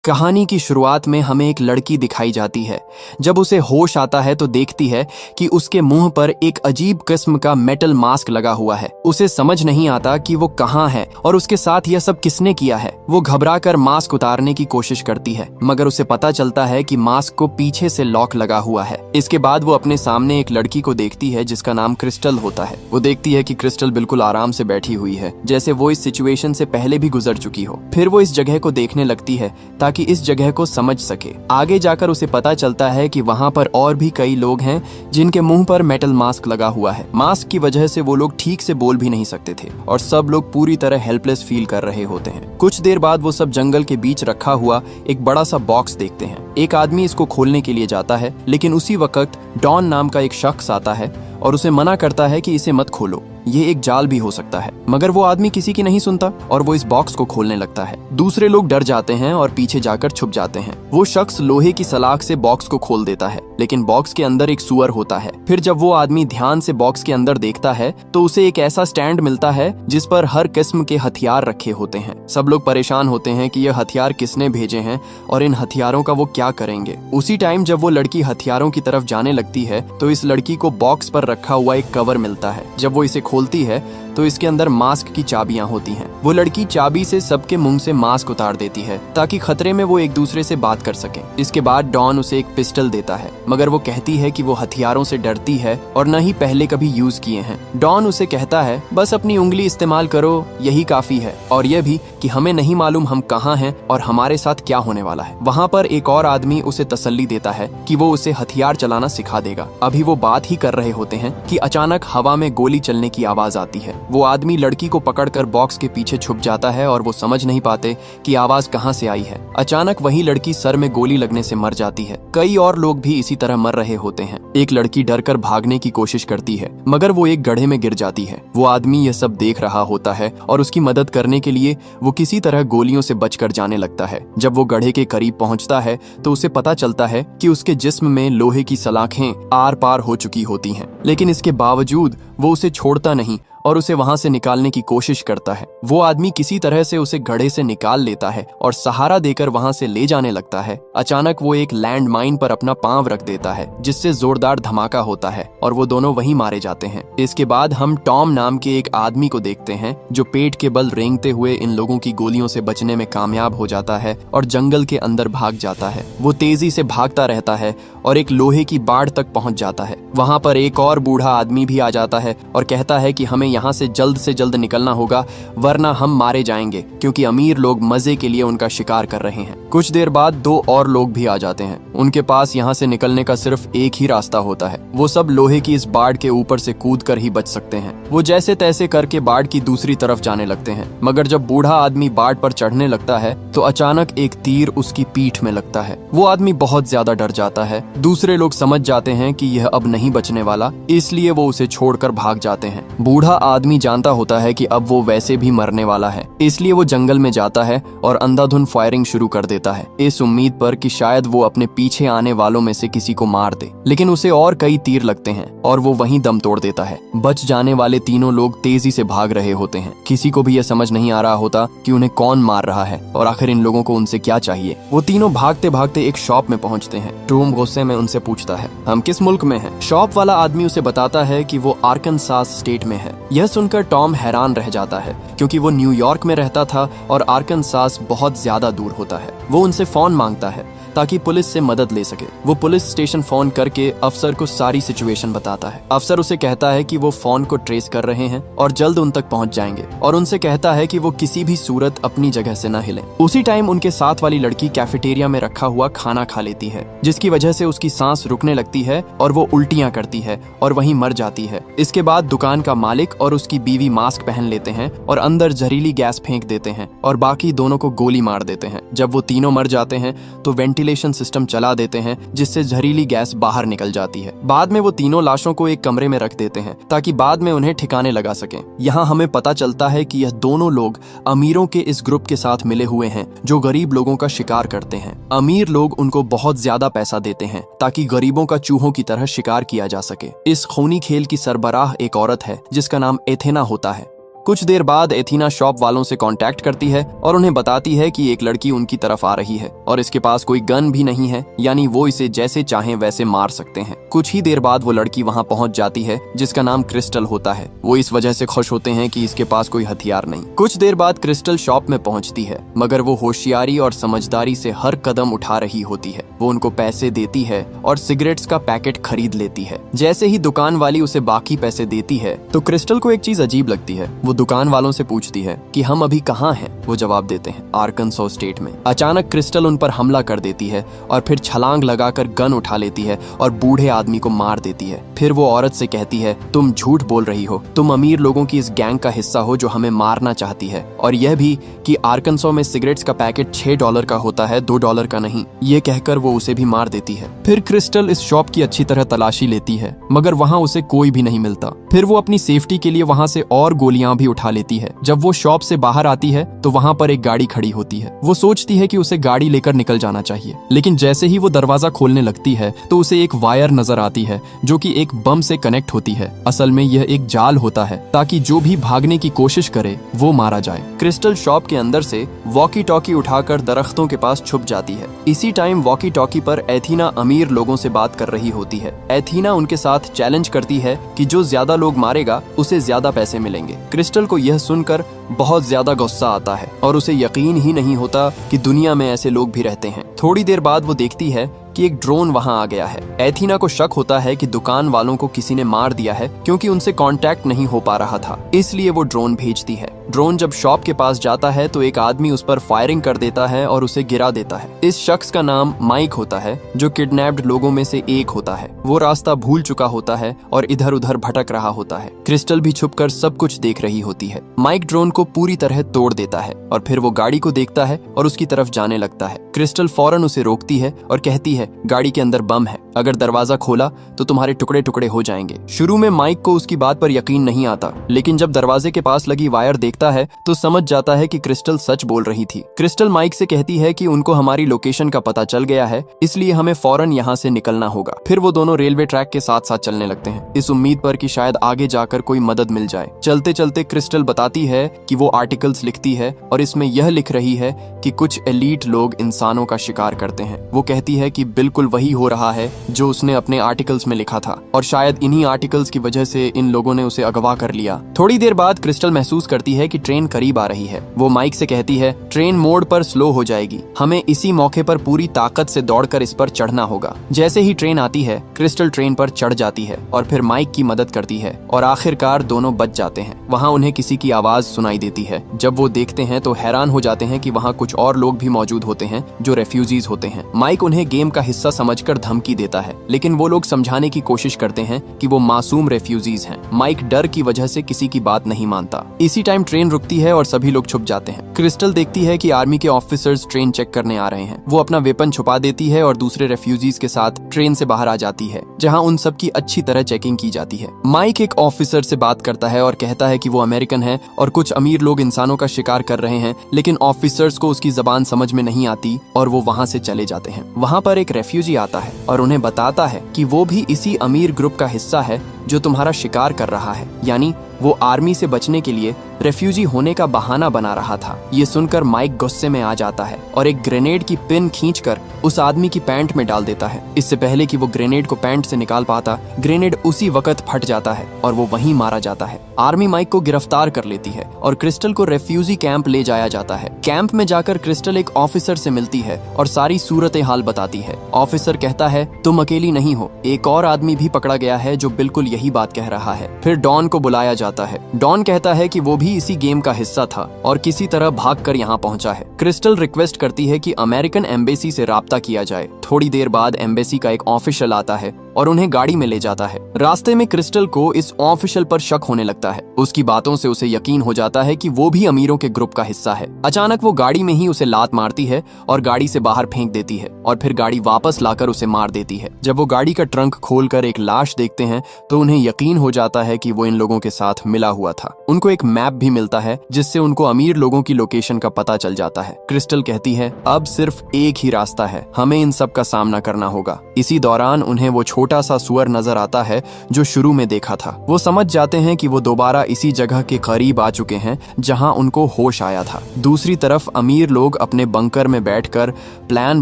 कहानी की शुरुआत में हमें एक लड़की दिखाई जाती है। जब उसे होश आता है तो देखती है कि उसके मुंह पर एक अजीब किस्म का मेटल मास्क लगा हुआ है। उसे समझ नहीं आता कि वो कहाँ है और उसके साथ यह सब किसने किया है। वो घबराकर मास्क उतारने की कोशिश करती है, मगर उसे पता चलता है कि मास्क को पीछे से लॉक लगा हुआ है। इसके बाद वो अपने सामने एक लड़की को देखती है जिसका नाम क्रिस्टल होता है। वो देखती है कि क्रिस्टल बिल्कुल आराम से बैठी हुई है, जैसे वो इस सिचुएशन से पहले भी गुजर चुकी हो। फिर वो इस जगह को देखने लगती है ताकि इस जगह को समझ सके। आगे जाकर उसे पता चलता है कि वहाँ पर और भी कई लोग हैं जिनके मुंह पर मेटल मास्क लगा हुआ है। मास्क की वजह से वो लोग ठीक से बोल भी नहीं सकते थे और सब लोग पूरी तरह हेल्पलेस फील कर रहे होते हैं। कुछ देर बाद वो सब जंगल के बीच रखा हुआ एक बड़ा सा बॉक्स देखते हैं। एक आदमी इसको खोलने के लिए जाता है, लेकिन उसी वक्त डॉन नाम का एक शख्स आता है और उसे मना करता है कि इसे मत खोलो, ये एक जाल भी हो सकता है। मगर वो आदमी किसी की नहीं सुनता और वो इस बॉक्स को खोलने लगता है। दूसरे लोग डर जाते हैं और पीछे जाकर छुप जाते हैं। वो शख्स लोहे की सलाख से बॉक्स को खोल देता है, लेकिन बॉक्स के अंदर एक सुअर होता है। फिर जब वो आदमी ध्यान से बॉक्स के अंदर देखता है तो उसे एक ऐसा स्टैंड मिलता है जिस पर हर किस्म के हथियार रखे होते हैं। सब लोग परेशान होते हैं कि यह हथियार किसने भेजे हैं और इन हथियारों का वो क्या करेंगे। उसी टाइम जब वो लड़की हथियारों की तरफ जाने लगती है तो इस लड़की को बॉक्स पर रखा हुआ एक कवर मिलता है। जब वो इसे खोलती है तो इसके अंदर मास्क की चाबियां होती हैं। वो लड़की चाबी से सबके मुंह से मास्क उतार देती है ताकि खतरे में वो एक दूसरे से बात कर सके। इसके बाद डॉन उसे एक पिस्टल देता है, मगर वो कहती है कि वो हथियारों से डरती है और न ही पहले कभी यूज किए हैं। डॉन उसे कहता है बस अपनी उंगली इस्तेमाल करो, यही काफी है, और यह भी कि हमें नहीं मालूम हम कहाँ हैं और हमारे साथ क्या होने वाला है। वहाँ पर एक और आदमी उसे तसल्ली देता है कि वो उसे हथियार चलाना सिखा देगा। अभी वो बात ही कर रहे होते हैं कि अचानक हवा में गोली चलने की आवाज आती है। वो आदमी लड़की को पकड़कर बॉक्स के पीछे छुप जाता है और वो समझ नहीं पाते कि आवाज कहां से आई है। अचानक वही लड़की सर में गोली लगने से मर जाती है। कई और लोग भी इसी तरह मर रहे होते हैं। एक लड़की डरकर भागने की कोशिश करती है, मगर वो एक गड्ढे में गिर जाती है। वो आदमी यह सब देख रहा होता है और उसकी मदद करने के लिए वो किसी तरह गोलियों से बचकर जाने लगता है। जब वो गड्ढे के करीब पहुंचता है तो उसे पता चलता है कि उसके जिस्म में लोहे की सलाखें आर पार हो चुकी होती हैं, लेकिन इसके बावजूद वो उसे छोड़ता नहीं और उसे वहां से निकालने की कोशिश करता है। वो आदमी किसी तरह से उसे गड्ढे से निकाल लेता है और सहारा देकर वहां से ले जाने लगता है। अचानक वो एक लैंड माइन पर अपना पांव रख देता है, जिससे जोरदार धमाका होता है और वो दोनों वहीं मारे जाते हैं। इसके बाद हम टॉम नाम के एक आदमी को देखते हैं जो पेट के बल रेंगते हुए इन लोगों की गोलियों से बचने में कामयाब हो जाता है और जंगल के अंदर भाग जाता है। वो तेजी से भागता रहता है और एक लोहे की बाड़ तक पहुंच जाता है। वहां पर एक और बूढ़ा आदमी भी आ जाता है और कहता है कि हमें यहाँ से जल्द निकलना होगा, वरना हम मारे जाएंगे, क्योंकि अमीर लोग मजे के लिए उनका शिकार कर रहे हैं। कुछ देर बाद दो और लोग भी आ जाते हैं। उनके पास यहाँ से निकलने का सिर्फ एक ही रास्ता होता है। वो सब लोहे की इस बाड़ के ऊपर से कूद कर ही बच सकते हैं। वो जैसे तैसे करके बाड़ की दूसरी तरफ जाने लगते हैं, मगर जब बूढ़ा आदमी बाड़ पर चढ़ने लगता है तो अचानक एक तीर उसकी पीठ में लगता है। वो आदमी बहुत ज्यादा डर जाता है। दूसरे लोग समझ जाते हैं कि यह अब नहीं बचने वाला, इसलिए वो उसे छोड़कर भाग जाते हैं। बूढ़ा आदमी जानता होता है कि अब वो वैसे भी मरने वाला है, इसलिए वो जंगल में जाता है और अंधाधुंध फायरिंग शुरू कर देता है, इस उम्मीद पर कि शायद वो अपने पीछे आने वालों में से किसी को मार दे। लेकिन उसे और कई तीर लगते हैं और वो वहीं दम तोड़ देता है। बच जाने वाले तीनों लोग तेजी से भाग रहे होते हैं। किसी को भी यह समझ नहीं आ रहा होता कि उन्हें कौन मार रहा है और आखिर इन लोगों को उनसे क्या चाहिए। वो तीनों भागते भागते एक शॉप में पहुंचते हैं। टॉम गुस्से में उनसे पूछता है, हम किस मुल्क में हैं? शॉप वाला आदमी उसे बताता है कि वो आर्कनसास स्टेट में है। यह सुनकर टॉम हैरान रह जाता है, क्योंकि वो न्यूयॉर्क में रहता था और आर्कनसास बहुत ज्यादा दूर होता है। वो उनसे फोन मांगता है ताकि पुलिस से मदद ले सके। वो पुलिस स्टेशन फोन करके अफसर को सारी सिचुएशन बताता है। अफसर उसे कहता है कि वो फोन को ट्रेस कर रहे हैं और जल्द उन तक पहुंच जाएंगे, और उनसे कहता है कि वो किसी भी सूरत अपनी जगह से न हिलें। उसी टाइम उनके साथ वाली लड़की कैफेटेरिया में रखा हुआ खाना खा लेती है, जिसकी वजह से उसकी सांस रुकने लगती है और वो उल्टियां करती है और वहीं मर जाती है। इसके बाद दुकान का मालिक और उसकी बीवी मास्क पहन लेते हैं और अंदर जहरीली गैस फेंक देते हैं और बाकी दोनों को गोली मार देते हैं। जब वो तीनों मर जाते हैं तो वेंटिलेशन सिस्टम चला देते हैं, जिससे जहरीली गैस बाहर निकल जाती है। बाद में वो तीनों लाशों को एक कमरे में रख देते हैं ताकि बाद में उन्हें ठिकाने लगा सकें। यहाँ हमें पता चलता है कि यह दोनों लोग अमीरों के इस ग्रुप के साथ मिले हुए हैं जो गरीब लोगों का शिकार करते हैं। अमीर लोग उनको बहुत ज्यादा पैसा देते हैं ताकि गरीबों का चूहों की तरह शिकार किया जा सके। इस खूनी खेल की सरबराह एक औरत है जिसका नाम एथेना होता है। कुछ देर बाद एथीना शॉप वालों से कांटेक्ट करती है और उन्हें बताती है कि एक लड़की उनकी तरफ आ रही है और इसके पास कोई गन भी नहीं है, यानी वो इसे जैसे चाहें वैसे मार सकते हैं। कुछ ही देर बाद वो लड़की वहां पहुंच जाती है जिसका नाम क्रिस्टल होता है। वो इस वजह से खुश होते हैं कि इसके पास कोई हथियार नहीं। कुछ देर बाद क्रिस्टल शॉप में पहुंचती है, मगर वो होशियारी और समझदारी से हर कदम उठा रही होती है। वो उनको पैसे देती है और सिगरेट्स का पैकेट खरीद लेती है। जैसे ही दुकान वाली उसे बाकी पैसे देती है तो क्रिस्टल को एक चीज अजीब लगती है। वो दुकान वालों से पूछती है कि हम अभी कहाँ हैं। वो जवाब देते हैं आर्कनसो स्टेट में। अचानक क्रिस्टल उन पर हमला कर देती है और फिर छलांग लगाकर गन उठा लेती है और बूढ़े आदमी को मार देती है। फिर वो औरत से कहती है, तुम झूठ बोल रही हो, तुम अमीर लोगों की इस गैंग का हिस्सा हो जो हमें मारना चाहती है, और यह भी कि आर्कनसो में सिगरेट्स का पैकेट $6 का होता है, $2 का नहीं। ये कहकर वो उसे भी मार देती है। फिर क्रिस्टल इस शॉप की अच्छी तरह तलाशी लेती है, मगर वहाँ उसे कोई भी नहीं मिलता। फिर वो अपनी सेफ्टी के लिए वहाँ से और गोलियां भी उठा लेती है। जब वो शॉप से बाहर आती है तो वहाँ पर एक गाड़ी खड़ी होती है। वो सोचती है कि उसे गाड़ी लेकर निकल जाना चाहिए, लेकिन जैसे ही वो दरवाजा खोलने लगती है तो उसे एक वायर नजर आती है जो कि एक बम से कनेक्ट होती है। असल में यह एक जाल होता है ताकि जो भी भागने की कोशिश करे वो मारा जाए। क्रिस्टल शॉप के अंदर से वॉकी टॉकी उठाकर दरख्तों के पास छुप जाती है। इसी टाइम वॉकी टॉकी पर एथीना अमीर लोगों से बात कर रही होती है। एथीना उनके साथ चैलेंज करती है कि जो ज्यादा लोग मारेगा उसे ज्यादा पैसे मिलेंगे। क्रिस्टल को यह सुनकर बहुत ज्यादा गुस्सा आता है और उसे यकीन ही नहीं होता कि दुनिया में ऐसे लोग भी रहते हैं। थोड़ी देर बाद वो देखती है कि एक ड्रोन वहां आ गया है। एथीना को शक होता है कि दुकान वालों को किसी ने मार दिया है क्योंकि उनसे कांटेक्ट नहीं हो पा रहा था, इसलिए वो ड्रोन भेजती है। ड्रोन जब शॉप के पास जाता है तो एक आदमी उस पर फायरिंग कर देता है और उसे गिरा देता है। इस शख्स का नाम माइक होता है जो किडनैप्ड लोगों में से एक होता है। वो रास्ता भूल चुका होता है और इधर उधर भटक रहा होता है। क्रिस्टल भी छुपकर सब कुछ देख रही होती है। माइक ड्रोन को पूरी तरह तोड़ देता है और फिर वो गाड़ी को देखता है और उसकी तरफ जाने लगता है। क्रिस्टल फौरन उसे रोकती है और कहती है, गाड़ी के अंदर बम है, अगर दरवाजा खोला तो तुम्हारे टुकड़े टुकड़े हो जाएंगे। शुरू में माइक को उसकी बात पर यकीन नहीं आता, लेकिन जब दरवाजे के पास लगी वायर देखता है तो समझ जाता है कि क्रिस्टल सच बोल रही थी। क्रिस्टल माइक से कहती है कि उनको हमारी लोकेशन का पता चल गया है, इसलिए हमें फौरन यहाँ से निकलना होगा। फिर वो दोनों रेलवे ट्रैक के साथ साथ चलने लगते हैं, इस उम्मीद पर कि शायद आगे जाकर कोई मदद मिल जाए। चलते चलते क्रिस्टल बताती है कि वो आर्टिकल्स लिखती है और इसमें यह लिख रही है कि कुछ एलीट लोग इंसानों का शिकार करते हैं। वो कहती है कि बिल्कुल वही हो रहा है जो उसने अपने आर्टिकल्स में लिखा था और शायद इन्हीं आर्टिकल्स की वजह से इन लोगों ने उसे अगवा कर लिया। थोड़ी देर बाद क्रिस्टल महसूस करती है कि ट्रेन करीब आ रही है। वो माइक से कहती है, ट्रेन मोड़ पर स्लो हो जाएगी, हमें इसी मौके पर पूरी ताकत से दौड़कर इस पर चढ़ना होगा। जैसे ही ट्रेन आती है क्रिस्टल ट्रेन पर चढ़ जाती है और फिर माइक की मदद करती है और आखिरकार दोनों बच जाते हैं। वहाँ उन्हें किसी की आवाज सुनाई देती है। जब वो देखते हैं तो हैरान हो जाते हैं कि वहाँ कुछ और लोग भी मौजूद होते हैं जो रेफ्यूजीज होते हैं। माइक उन्हें गेम का हिस्सा समझकर धमकी देता है, लेकिन वो लोग समझाने की कोशिश करते हैं कि वो मासूम रेफ्यूजीज हैं। माइक डर की वजह से किसी की बात नहीं मानता। इसी टाइम ट्रेन रुकती है और सभी लोग छुप जाते हैं। क्रिस्टल देखती है कि आर्मी के ऑफिसर्स ट्रेन चेक करने आ रहे हैं। वो अपना वेपन छुपा देती है और दूसरे रेफ्यूजीज के साथ ट्रेन से बाहर आ जाती है, जहां उन सब की अच्छी तरह चेकिंग की जाती है। माइक एक ऑफिसर से बात करता है और कहता है कि वो अमेरिकन है और कुछ अमीर लोग इंसानों का शिकार कर रहे हैं, लेकिन ऑफिसर्स को उसकी जबान समझ में नहीं आती और वो वहां से चले जाते हैं। वहां पर एक रेफ्यूजी आता है और उन्हें बताता है कि वो भी इसी अमीर ग्रुप का हिस्सा है जो तुम्हारा शिकार कर रहा है, यानी वो आर्मी से बचने के लिए रेफ्यूजी होने का बहाना बना रहा था। ये सुनकर माइक गुस्से में आ जाता है और एक ग्रेनेड की पिन खींचकर उस आदमी की पैंट में डाल देता है। इससे पहले कि वो ग्रेनेड को पैंट से निकाल पाता, ग्रेनेड उसी वक्त फट जाता है और वो वहीं मारा जाता है। आर्मी माइक को गिरफ्तार कर लेती है और क्रिस्टल को रेफ्यूजी कैंप ले जाया जाता है। कैंप में जाकर क्रिस्टल एक ऑफिसर से मिलती है और सारी सूरत हाल बताती है। ऑफिसर कहता है, तुम अकेली नहीं हो, एक और आदमी भी पकड़ा गया है जो बिल्कुल यही बात कह रहा है। फिर डॉन को बुलाया जाता है। डॉन कहता है कि वो भी इसी गेम का हिस्सा था और किसी तरह भागकर यहाँ पहुंचा है। क्रिस्टल रिक्वेस्ट करती है कि अमेरिकन एम्बेसी से राब्ता किया जाए। थोड़ी देर बाद एम्बेसी का एक ऑफिशियल आता है और उन्हें गाड़ी में ले जाता है। रास्ते में क्रिस्टल को इस ऑफिशियल पर शक होने लगता है। उसकी बातों से उसे यकीन हो जाता है कि वो भी अमीरों के ग्रुप का हिस्सा है। अचानक वो गाड़ी में ही उसे लात मारती है और गाड़ी से बाहर फेंक देती है और फिर गाड़ी वापस लाकर उसे मार देती है। जब वो गाड़ी का ट्रंक खोलकर एक लाश देखते हैं तो उन्हें यकीन हो जाता है कि वो इन लोगों के साथ मिला हुआ था। उनको एक मैप भी मिलता है जिससे उनको अमीर लोगों की लोकेशन का पता चल जाता है। क्रिस्टल कहती है, अब सिर्फ एक ही रास्ता है, हमें इन सब का सामना करना होगा। इसी दौरान उन्हें वो छोटा सा सुअर नजर आता है जो शुरू में देखा था। वो समझ जाते हैं कि वो दोबारा इसी जगह के करीब आ चुके हैं जहां उनको होश आया था। दूसरी तरफ अमीर लोग अपने बंकर में बैठकर प्लान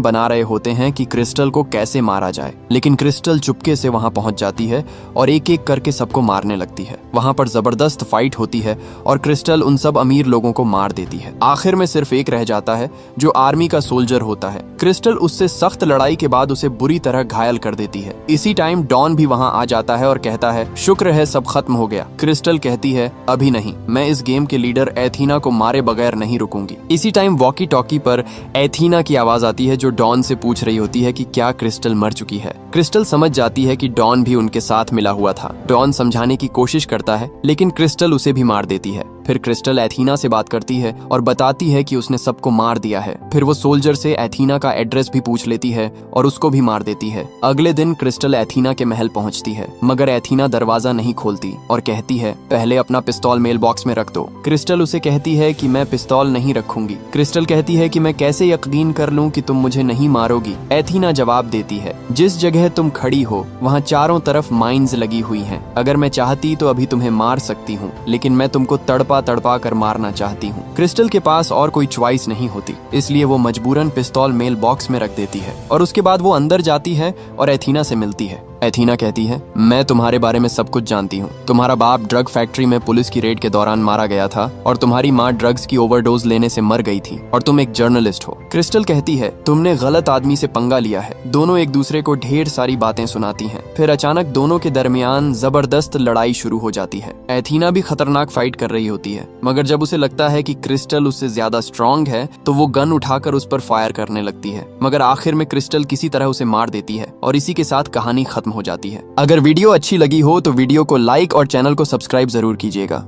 बना रहे होते हैं कि क्रिस्टल को कैसे मारा जाए, लेकिन क्रिस्टल चुपके से वहां पहुंच जाती है और एक एक करके सबको मारने लगती है। वहां पर जबरदस्त फाइट होती है और क्रिस्टल उन सब अमीर लोगों को मार देती है। आखिर में सिर्फ एक रह जाता है जो आर्मी का सोल्जर होता है। क्रिस्टल उससे सख्त लड़ाई के बाद उसे बुरी तरह घायल कर देती है। इसी टाइम डॉन भी वहां आ जाता है और कहता है शुक्र है सब खत्म हो गया। क्रिस्टल कहती है अभी नहीं, मैं इस गेम के लीडर एथीना को मारे बगैर नहीं रुकूंगी। इसी टाइम वॉकी टॉकी पर एथीना की आवाज आती है जो डॉन से पूछ रही होती है कि क्या क्रिस्टल मर चुकी है। क्रिस्टल समझ जाती है कि डॉन भी उनके साथ मिला हुआ था। डॉन समझाने की कोशिश करता है लेकिन क्रिस्टल उसे भी मार देती है। फिर क्रिस्टल एथीना से बात करती है और बताती है कि उसने सबको मार दिया है। फिर वो सोल्जर से एथीना का एड्रेस भी पूछ लेती है और उसको भी मार देती है। अगले दिन क्रिस्टल एथीना के महल पहुंचती है मगर एथीना दरवाजा नहीं खोलती और कहती है पहले अपना पिस्तौल मेल बॉक्स में रख दो। क्रिस्टल उसे कहती है कि मैं पिस्तौल नहीं रखूंगी। क्रिस्टल कहती है कि मैं कैसे यकीन कर लूं कि तुम मुझे नहीं मारोगी। एथीना जवाब देती है जिस जगह तुम खड़ी हो वहाँ चारों तरफ माइंस लगी हुई हैं। अगर मैं चाहती तो अभी तुम्हें मार सकती हूँ लेकिन मैं तुमको तड़पा कर मारना चाहती हूँ। क्रिस्टल के पास और कोई च्वाइस नहीं होती, इसलिए वो मजबूरन पिस्तौल मेल बॉक्स में रख देती है और उसके बाद वो अंदर जाती है और एथीना से मिलती है। एथीना कहती है मैं तुम्हारे बारे में सब कुछ जानती हूँ। तुम्हारा बाप ड्रग फैक्ट्री में पुलिस की रेड के दौरान मारा गया था और तुम्हारी माँ ड्रग्स की ओवरडोज लेने से मर गई थी और तुम एक जर्नलिस्ट हो। क्रिस्टल कहती है तुमने गलत आदमी से पंगा लिया है। दोनों एक दूसरे को ढेर सारी बातें सुनाती हैं। फिर अचानक दोनों के दरमियान जबरदस्त लड़ाई शुरू हो जाती है। एथीना भी खतरनाक फाइट कर रही होती है मगर जब उसे लगता है कि क्रिस्टल उससे ज्यादा स्ट्रांग है तो वो गन उठाकर उस पर फायर करने लगती है मगर आखिर में क्रिस्टल किसी तरह उसे मार देती है और इसी के साथ कहानी खत्म हो जाती है। अगर वीडियो अच्छी लगी हो तो वीडियो को लाइक और चैनल को सब्सक्राइब जरूर कीजिएगा।